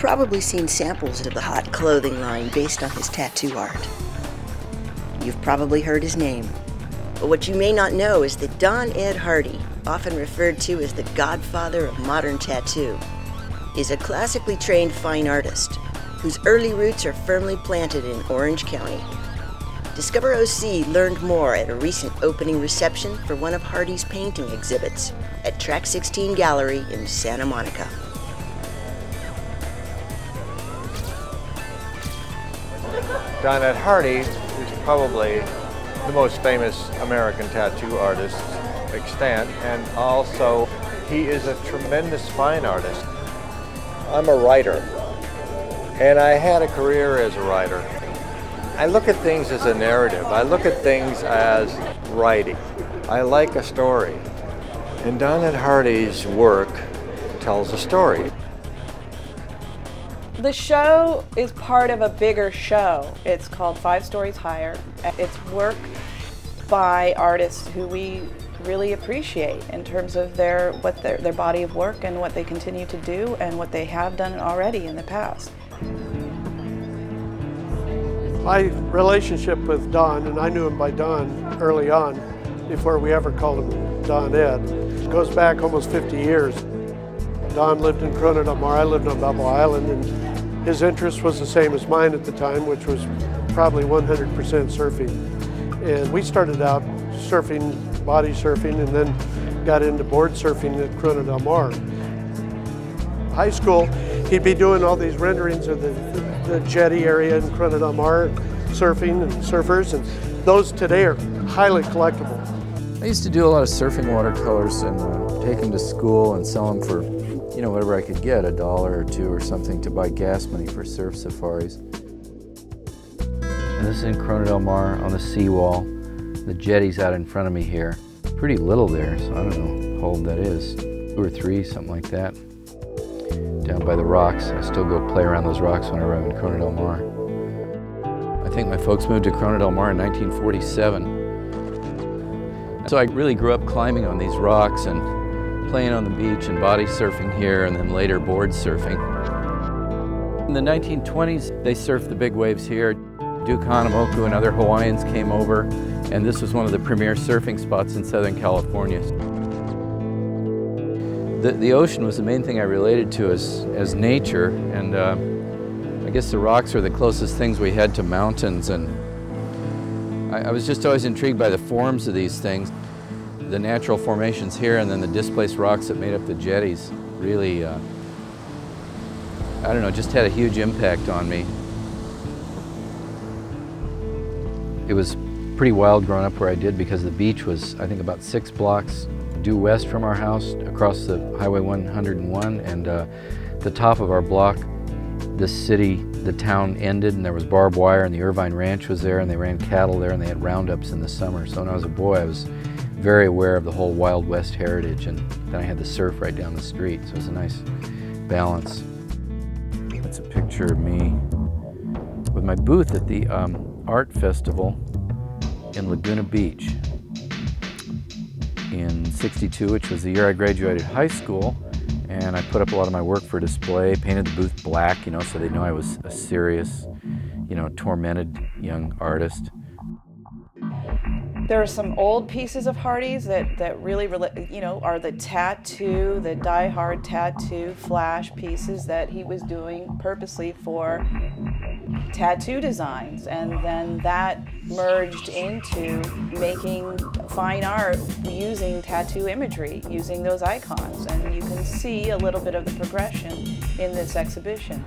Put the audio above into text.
probably seen samples of the hot clothing line based on his tattoo art. You've probably heard his name. But what you may not know is that Don Ed Hardy, often referred to as the godfather of modern tattoo, is a classically trained fine artist whose early roots are firmly planted in Orange County. Discover OC learned more at a recent opening reception for one of Hardy's painting exhibits at Track 16 Gallery in Santa Monica. Don Ed Hardy is probably the most famous American tattoo artist extant, and also he is a tremendous fine artist. I'm a writer, and I had a career as a writer. I look at things as a narrative. I look at things as writing. I like a story, and Don Ed Hardy's work tells a story. The show is part of a bigger show. It's called 5 Stories Higher. It's work by artists who we really appreciate in terms of their body of work and what they continue to do and what they have done already in the past. My relationship with Don, and I knew him by Don early on, before we ever called him Don Ed, goes back almost 50 years. Don lived in Corona del Mar, I lived on Balboa Island, and his interest was the same as mine at the time, which was probably 100% surfing. And we started out surfing, body surfing, and then got into board surfing at Corona del Mar. High school, he'd be doing all these renderings of the jetty area in Corona del Mar, surfing and surfers, and those today are highly collectible. I used to do a lot of surfing watercolors and take them to school and sell them for, you know, whatever I could get, $1 or $2 or something to buy gas money for surf safaris. And this is in Corona del Mar on the seawall. The jetty's out in front of me here. Pretty little there, so I don't know how old that is. 2 or 3, something like that. Down by the rocks. I still go play around those rocks whenever I'm in Corona del Mar. I think my folks moved to Corona del Mar in 1947. So I really grew up climbing on these rocks and playing on the beach and body surfing here, and then later board surfing. In the 1920s, they surfed the big waves here. Duke Kahanamoku and other Hawaiians came over, and this was one of the premier surfing spots in Southern California. The ocean was the main thing I related to as nature, and I guess the rocks are the closest things we had to mountains, and I was just always intrigued by the forms of these things. The natural formations here and then the displaced rocks that made up the jetties really, I don't know, just had a huge impact on me. It was pretty wild growing up where I did because the beach was, I think, about 6 blocks due west from our house across the Highway 101, and the top of our block, the town ended, and there was barbed wire, and the Irvine Ranch was there, and they ran cattle there, and they had roundups in the summer. So when I was a boy, I was very aware of the whole Wild West heritage, and then I had the surf right down the street, so it was a nice balance. It's a picture of me with my booth at the art festival in Laguna Beach in '62, which was the year I graduated high school, and I put up a lot of my work for display, painted the booth black, you know, so they know I was a serious, you know, tormented young artist. There are some old pieces of Hardy's that really, you know, are the tattoo, the die-hard tattoo flash pieces that he was doing purposely for tattoo designs, and then that merged into making fine art using tattoo imagery, using those icons, and you can see a little bit of the progression in this exhibition.